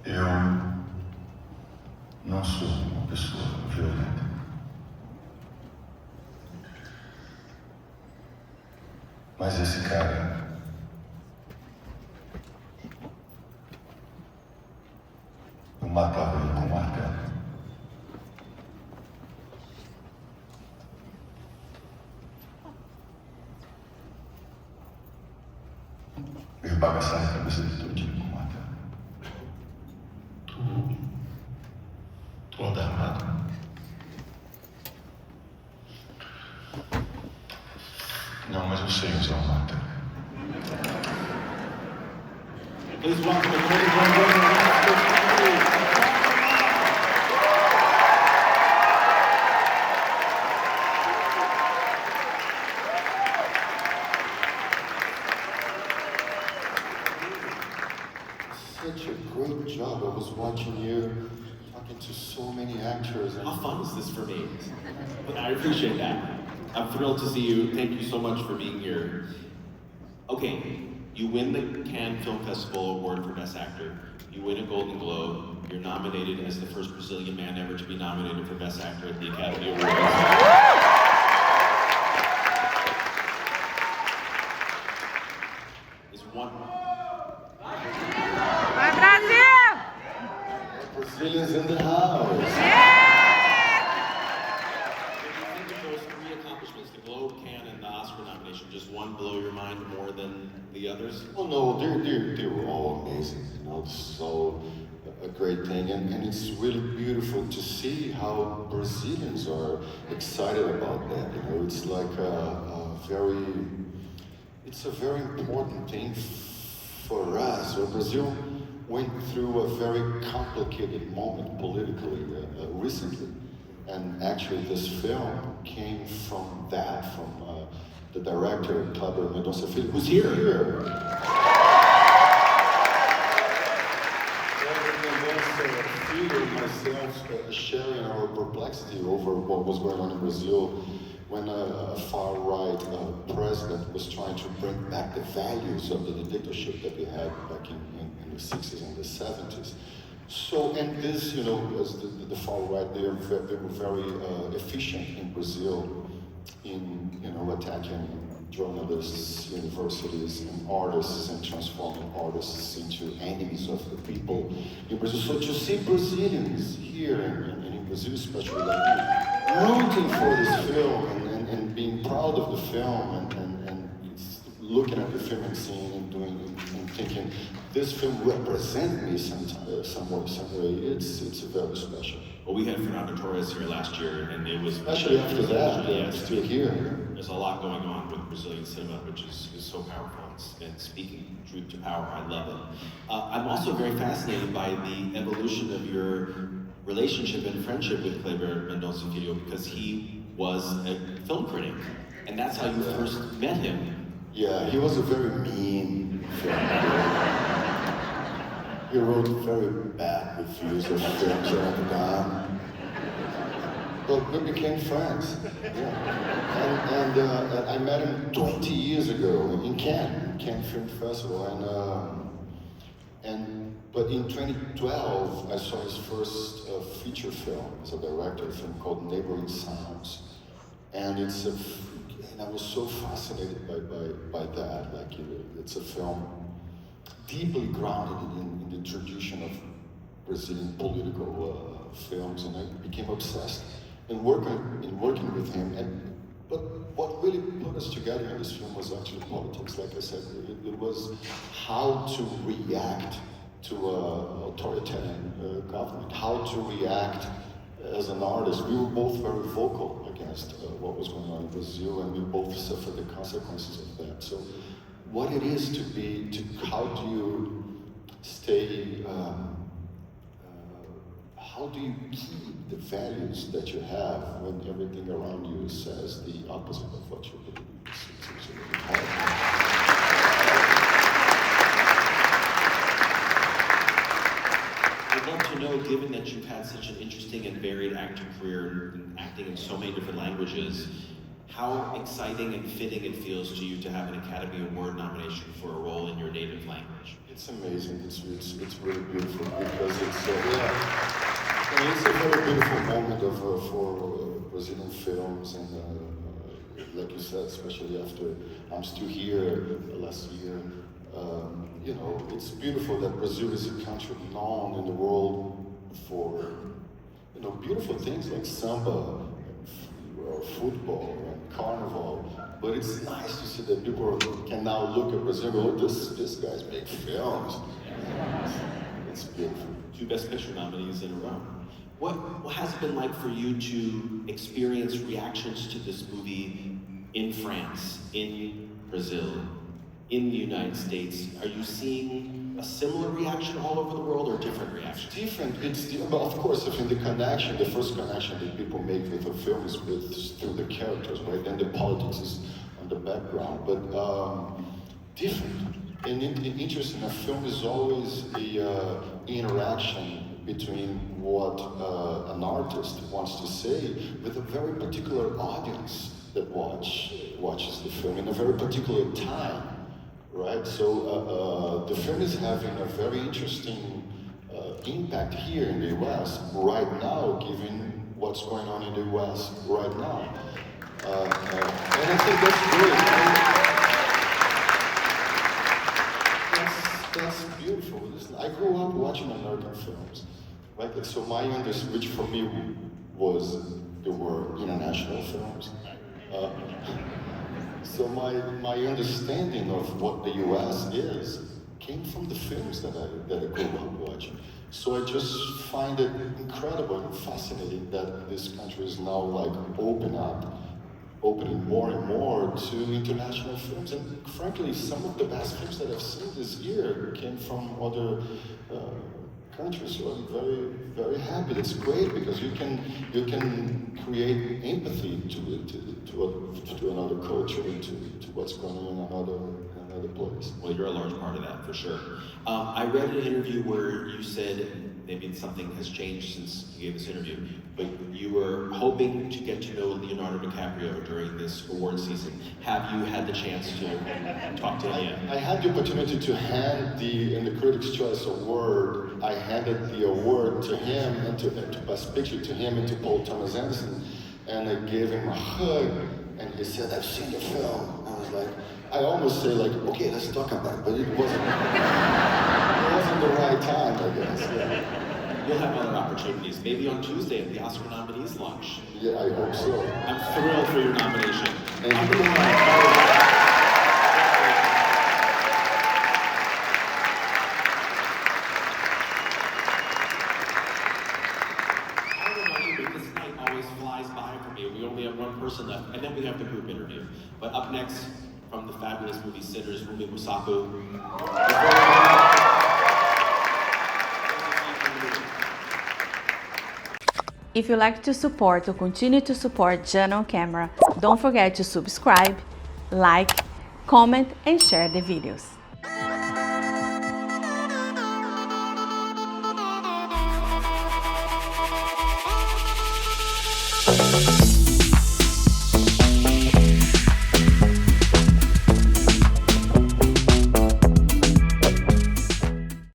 Eu não sou uma pessoa violenta. Mas esse cara... eu matava ele com um martelo. Eu ia bagaçar a cabeça dele todinho com um martelo. Tu anda armado? Não, mas eu sei usar um martelo. Please welcome the great Wagner Such a great job. I was watching you talking to so many actors. And How fun is this for me? I appreciate that. I'm thrilled to see you. Thank you so much for being here. Okay, you win the Cannes Film Festival Award for Best Actor. You win a Golden Globe. You're nominated as the first Brazilian man ever to be nominated for Best Actor at the Academy Awards. Is one. Vai, Brasil! Brazilians in the house. If you think of those three accomplishments, the Globe, Cannes, and the Oscar nomination, just one blow your mind more than the others? Well, no, they were all amazing. You know, this is all a great thing, and it's really beautiful to see how Brazilians are excited about that. You know, it's like it's a very important thing for us. So Brazil went through a very complicated moment politically recently, and actually this film came from that, from the director, Karger Filho, who's here. And myself sharing our perplexity over what was going on in Brazil when a far-right president was trying to bring back the values of the dictatorship that we had back in the 60s and the 70s. So, and this, you know, as the far-right, they were very efficient in Brazil in, you know, attacking journalists, universities, and artists, and transforming artists into enemies of the people in Brazil. So to see Brazilians here, and in Brazil especially, like, rooting for this film, and being proud of the film, and looking at the film and seeing and doing and thinking, this film represents me some way, it's very special. Well, we had Fernando Torres here last year, and it was... Especially after that, yeah, I'm still here. There's a lot going on with Brazilian cinema, which is so powerful, and speaking truth to power, I love it. I'm also very fascinated by the evolution of your relationship and friendship with Kleber Mendonça Filho, because he was a film critic, and that's how you first met him. Yeah, he was a very mean film critic. He wrote very bad reviews of films at the time. But we became friends. Yeah. And I met him 20 years ago in Cannes Film Festival. But in 2012, I saw his first feature film as a director, a film called Neighboring Sounds. And and I was so fascinated by that. Like, it's a film deeply grounded in the tradition of Brazilian political films, and I became obsessed in working with him. But what really put us together in this film was actually politics. Like I said, it was how to react to an authoritarian government, how to react as an artist. We were both very vocal against what was going on in Brazil, and we both suffered the consequences of that. So what it is how do you stay, how do you keep the values that you have when everything around you says the opposite of what you believe. It's really hard. I'd love to know, given that you've had such an interesting and varied acting career, acting in so many different languages, how exciting and fitting it feels to you to have an Academy Award nomination for a role in your native language. It's amazing. It's really beautiful because it's it's a very beautiful moment for Brazilian films and like you said, especially after I'm still here last year. You know, it's beautiful that Brazil is a country known in the world for beautiful things like samba, and football, and carnival. But it's nice to see that people can now look at Brazil and go, oh, this guy's making films. It's beautiful. 2 Best Picture nominees in a row. What has it been like for you to experience reactions to this movie in France, in Brazil, in the United States? Are you seeing a similar reaction all over the world or different reactions? Different. But of course, I think the first connection that people make with a film is through the characters, right? Then the politics is on the background, but different. And interesting, a film is always the interaction between what an artist wants to say with a very particular audience that watches the film in a very particular time, right? So the film is having a very interesting impact here in the US right now, given what's going on in the US right now. And I think that's great. That's beautiful. Listen, I grew up watching American films, right? Like, so which for me there were international films. So my understanding of what the US is came from the films that I grew up watching. So I just find it incredible and fascinating that this country is now like opening more and more to international films. And frankly, some of the best films that I've seen this year came from other countries. So I'm very, very happy. That's great because you can create empathy to another culture and to what's going on in another place. Well, you're a large part of that, for sure. I read an interview where you said, maybe something has changed since you gave this interview, but you were hoping to get to know Leonardo DiCaprio during this award season. Have you had the chance to talk to him yet? I had the opportunity to hand in the Critics' Choice Award, I handed the award to him, and to Best Picture to him and to Paul Thomas Anderson, and I gave him a hug, and he said, I've seen the film. I was like, I almost say like, okay, let's talk about it, but it wasn't the right time, I guess. Yeah. You'll have other opportunities, maybe on Tuesday at the Oscar nominees launch. Yeah, I hope so. I'm thrilled for your nomination. Thank you. I remind you that this night always flies by for me. We only have one person left, and then we have the group interview. But up next, from the fabulous movie Sinners, Wunmi Mosaku. If you like to support or continue to support Jana on Camera, don't forget to subscribe, like, comment and share the videos.